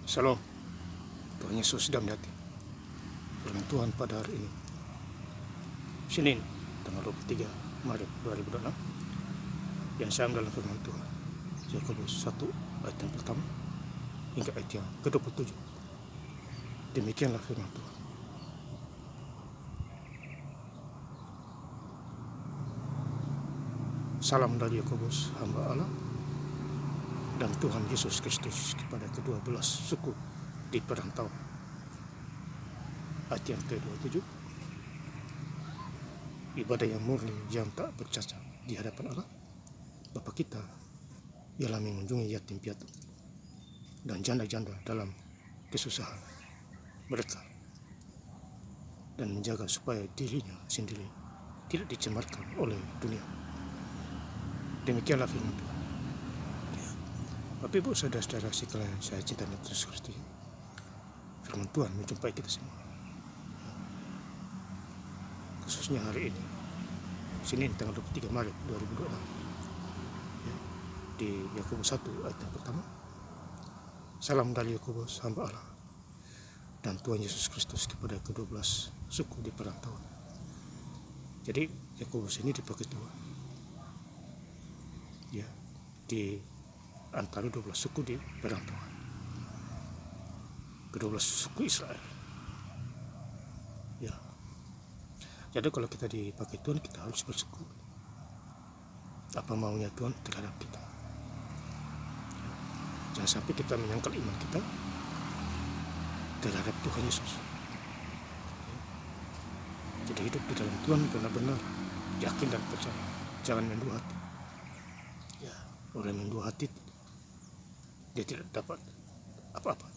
Shalom, Tuhan Yesus sedang hati. Firman Tuhan pada hari ini, Senin, tanggal 23 Maret 2026, yang sama dalam firman Tuhan, Yakobus 1 ayat yang pertama hingga ayat yang ke-27. Demikianlah firman Tuhan. Salam dari Yakobus, hamba Allah, dan Tuhan Yesus Kristus kepada ke-12 suku di perantauan. Ayat yang ke-27. Ibadah yang murni yang tak bercacat di hadapan Allah Bapa kita ialah mengunjungi yatim piatu dan janda-janda dalam kesusahan mereka dan menjaga supaya dirinya sendiri tidak dicemarkan oleh dunia. Demikianlah firman Tuhan. Bapak Ibu saudara-saudara sekalian saya cinta Yesus Kristus, firman Tuhan menjumpai kita semua, khususnya hari ini, Senin tanggal 23 Maret 2026, di Yakobus 1 ayat yang pertama. Salam dari Yakobus, hamba Allah, dan Tuhan Yesus Kristus kepada ke-12 suku di perantauan. Jadi Yakobus ini dipakai Tuhan, ya, di antara 12 suku di perantauan, ke-12 suku Israel. Ya, jadi kalau kita dipakai Tuhan, kita harus bersyukur apa maunya Tuhan terhadap kita. Jangan sampai kita menyangkal iman kita terhadap Tuhan Yesus. Jadi hidup di dalam Tuhan benar-benar yakin dan percaya, jangan mendua hati. Ya, orang yang mendua hati dia tidak dapat apa-apa.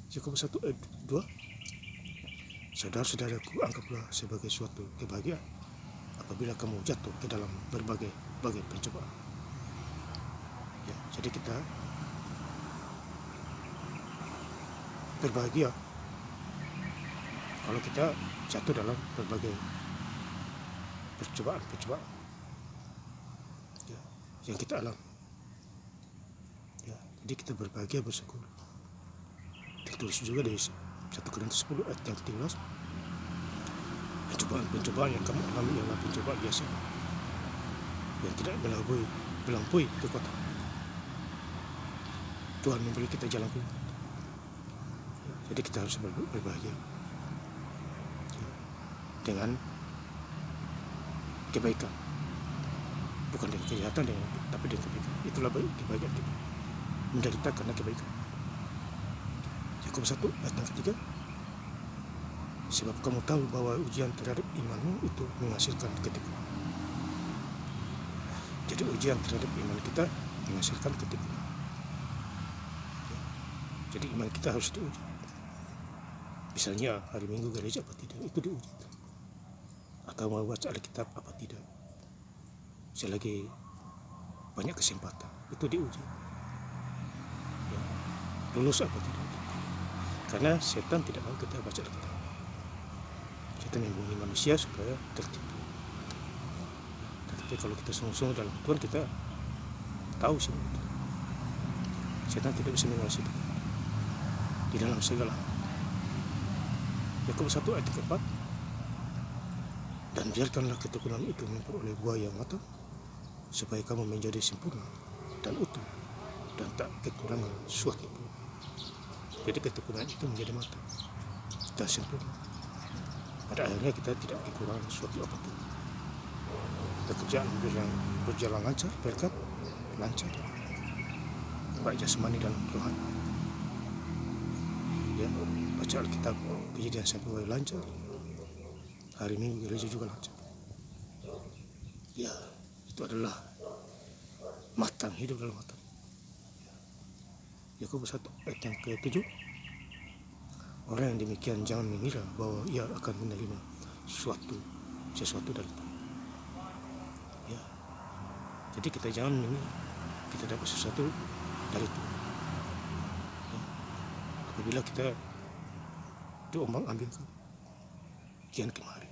Yakobus 1 ayat 2. Saudara-saudaraku, anggaplah sebagai suatu kebahagiaan apabila kamu jatuh ke dalam berbagai pencobaan. Ya, jadi kita berbahagia kalau kita jatuh dalam berbagai percobaan ya, yang kita alami. Ya, jadi kita berbahagia, bersyukur. Tertulis juga dari 1 Korintus 10 ayat yang ke-13. Pencobaan yang kamu alami ialah pencobaan biasa yang tidak melampaui kekuatan. Tuhan memberi kita jalan keluar. Jadi kita harus berbahagia dengan kebaikan, bukan dengan kejahatan, tapi dengan kebaikan. Itulah kebahagiaan kita, menderita karena kebaikan. Yakobus 1 ayat yang ketiga. Sebab kamu tahu bahwa ujian terhadap imanmu itu menghasilkan ketekunan. Jadi ujian terhadap iman kita menghasilkan ketekunan. Jadi iman kita harus diuji. Misalnya hari Minggu gereja apa tidak, itu diuji. Atau mau baca Alkitab apa tidak. Selagi banyak kesempatan, itu diuji. Ya, lulus apa tidak. Karena setan tidak mau kita baca Alkitab. Setan membunuh manusia supaya tertipu. Tapi kalau kita sungguh-sungguh dalam Tuhan, kita tahu semua itu. Setan tidak bisa menguasai di dalam segala. Yakobus 1 ayat 4. Dan biarkanlah ketekunan itu memperoleh buah yang matang, supaya kamu menjadi sempurna dan utuh dan tak kekurangan suatu pun. Jadi ketekunan itu menjadi matang dan sempurna. Pada akhirnya kita tidak kekurangan suatu apapun. Pekerjaan berjalan lancar, berkat lancar, baik jasmani dan rohani. Ya, baca Alkitab Kejadian sampai lancar. Hari Minggu gereja juga lancar. Ya, itu adalah matang, hidup dalam matang. Yakobus 1 ayat yang ke-7. Orang yang demikian jangan mengira bahwa ia akan menerima sesuatu dari Tuhan. Ya, jadi kita jangan mengira kita dapat sesuatu dari Tuhan. Ya, apabila kita diombang-ambingkan kian kemari,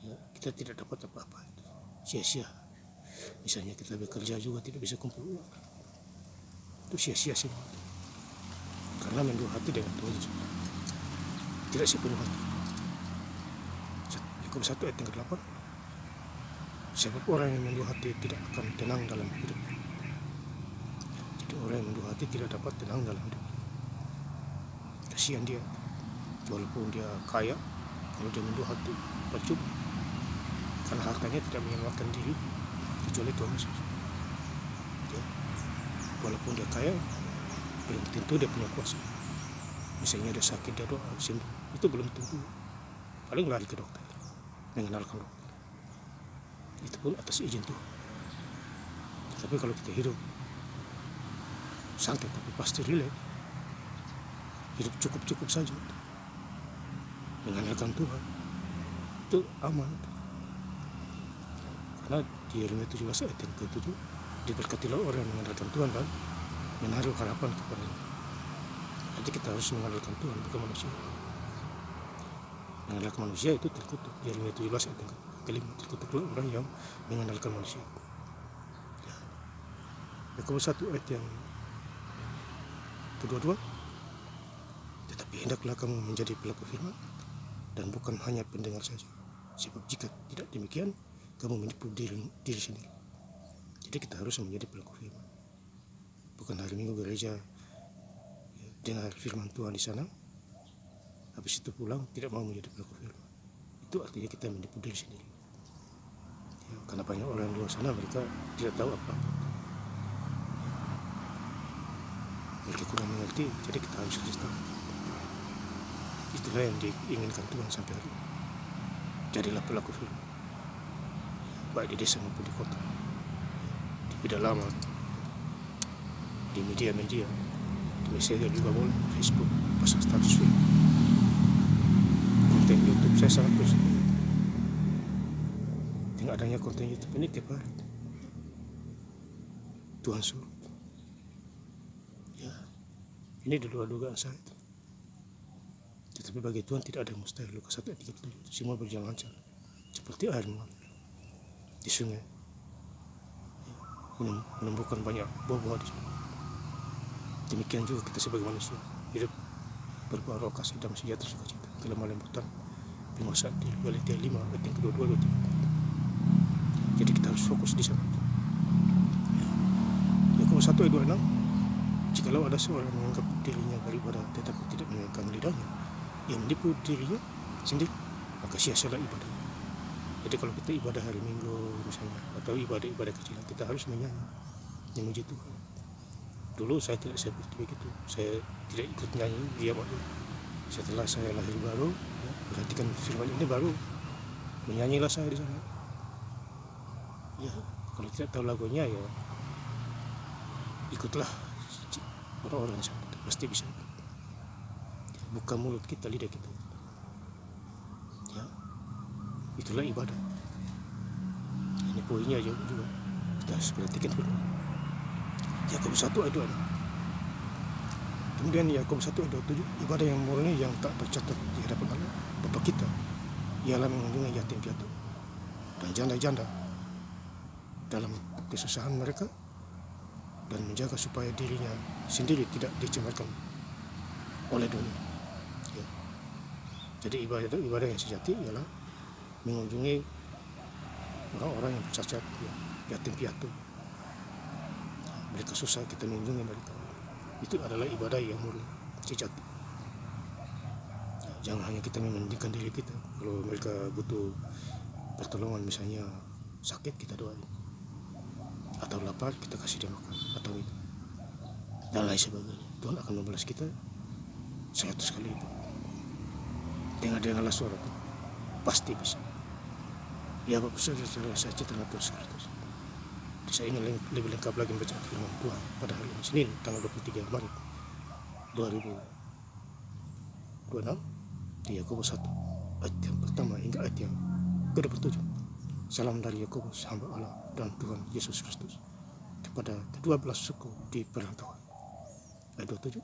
ya, kita tidak dapat apa-apa, sia-sia. Misalnya kita bekerja juga tidak bisa kumpul uang, itu sia-sia semua. karena mendua hati dengan Tuhan Yesus, tidak sepenuh hati. Yakobus 1 ayat yang ke-8, sebab orang yang mendua hati tidak akan tenang dalam hidup. Jadi orang yang mendua hati tidak dapat tenang dalam hidup. Kasihan dia, walaupun dia kaya, kalau dia mendua hati percuma, karena hartanya tidak menyelamatkan diri kecuali Tuhan Yesus. Ya, walaupun dia kaya, belum tentu dia punya kuasa. Misalnya dia sakit, dia doa sembuh, itu belum tentu. Paling lari ke dokter, mengenalkan dokter, itu pun atas izin Tuhan. Tapi kalau kita hidup santai tapi pasti rileks, hidup cukup saja, mengandalkan Tuhan, itu aman. Karena di Yeremia 17 ayat yang ke-7, diberkatilah orang yang mengandalkan Tuhan dan menaruh harapan kepadanya. Jadi kita harus mengandalkan Tuhan, bukan manusia. Mengandalkan manusia itu terkutuk. Yeremia 17 ayat yang ke-5, terkutuklah orang yang mengandalkan manusia. Ya. Yakobus 1 ayat yang ke-22, tetapi hendaklah kamu menjadi pelaku firman dan bukan hanya pendengar saja. Sebab jika tidak demikian, kamu menipu diri sendiri. Jadi kita harus menjadi pelaku firman. Bukan hari Minggu gereja dengar firman Tuhan di sana, habis itu pulang tidak mau menjadi pelaku firman. Itu artinya kita menipu diri sendiri. Ya, karena banyak orang di luar sana mereka tidak tahu apa-apa. Mereka kurang mengerti, jadi kita harus kasih tahu. Itulah yang diinginkan Tuhan sampai hari ini. Jadilah pelaku firman, baik di desa maupun di kota, di pedalaman, di media-media, di Messenger juga boleh, Facebook, pasang status film. Konten YouTube saya sangat bersyukur dengan adanya konten YouTube ini tiap hari. Tuhan suruh. Ya, ini di luar dugaan saya. Tetapi bagi Tuhan tidak ada yang mustahil. Lukas 1 ayat 37, semua berjalan lancar seperti air mengalir di sungai, menumbuhkan banyak buah-buah di sana. Demikian juga kita sebagai manusia, hidup berbuah roh kasih, damai sejahtera, sukacita, kelemah lembutan, penguasaan diri. Galatia 5 ayat yang ke-22, 23. Jadi kita harus fokus di sana. Yakobus 1 ayat 26, jikalau ada seorang menganggap dirinya beribadah tetapi tidak memegang lidahnya, ia menipu dirinya sendiri, maka sia-sialah ibadah. Jadi kalau kita ibadah hari Minggu misalnya, atau ibadah kecil, kita harus menyanyi, memuji Tuhan. Dulu saya tidak seperti begitu, saya tidak ikut nyanyi dia waktu. Setelah saya lahir baru, ya, perhatikan firman ini baru menyanyilah saya di sana. Ya, kalau tidak tahu lagunya ya ikutlah orang-orang yang sama, pasti bisa. Buka mulut kita, lidah kita. Ya, itulah ibadah. Ini poinnya juga. Kita harus perhatikan dulu. Yakobus 1 ayat 2. Kemudian Yakobus 1 ayat 27, ibadah yang murni yang tak tercatat di hadapan Allah Bapa kita ialah mengunjungi yatim piatu dan janda-janda dalam kesusahan mereka dan menjaga supaya dirinya sendiri tidak dicemarkan oleh dunia. Ya. Jadi ibadah yang sejati ialah mengunjungi orang-orang yang bercacat, ya, yatim piatu. Mereka susah, kita mengunjungi mereka. Itu adalah ibadah yang murni, sejati. Jangan hanya kita mementingkan diri kita. Kalau mereka butuh pertolongan, misalnya sakit, kita doain. Atau lapar, kita kasih dia makan. Atau itu. Dan lain sebagainya. Tuhan akan membalas kita 100 kali lipat. Dengar-dengarlah suara Tuhan. Pasti bisa. Ya Bapak Saudara, saya Citra Tuhan Kristus. Saya ingin lebih lengkap lagi membaca firman Tuhan pada hari ini, Senin, tanggal 23 Maret 2026, di Yakobus 1, ayat yang pertama hingga ayat yang ke-27. Salam dari Yakobus, hamba Allah dan Tuhan Yesus Kristus, kepada kedua belas suku di perantauan. Ayat 27,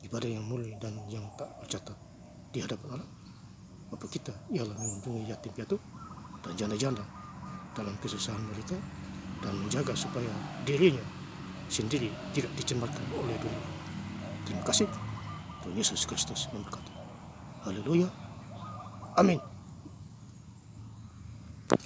ibadah yang mulia dan yang tak tercatat di hadapan Allah Bapa kita ialah mengunjungi yatim piatu dan janda-janda dalam kesusahan mereka dan menjaga supaya dirinya sendiri tidak dicemarkan oleh dunia. Terima kasih. Tuhan Yesus Kristus memberkati. Haleluya. Amin.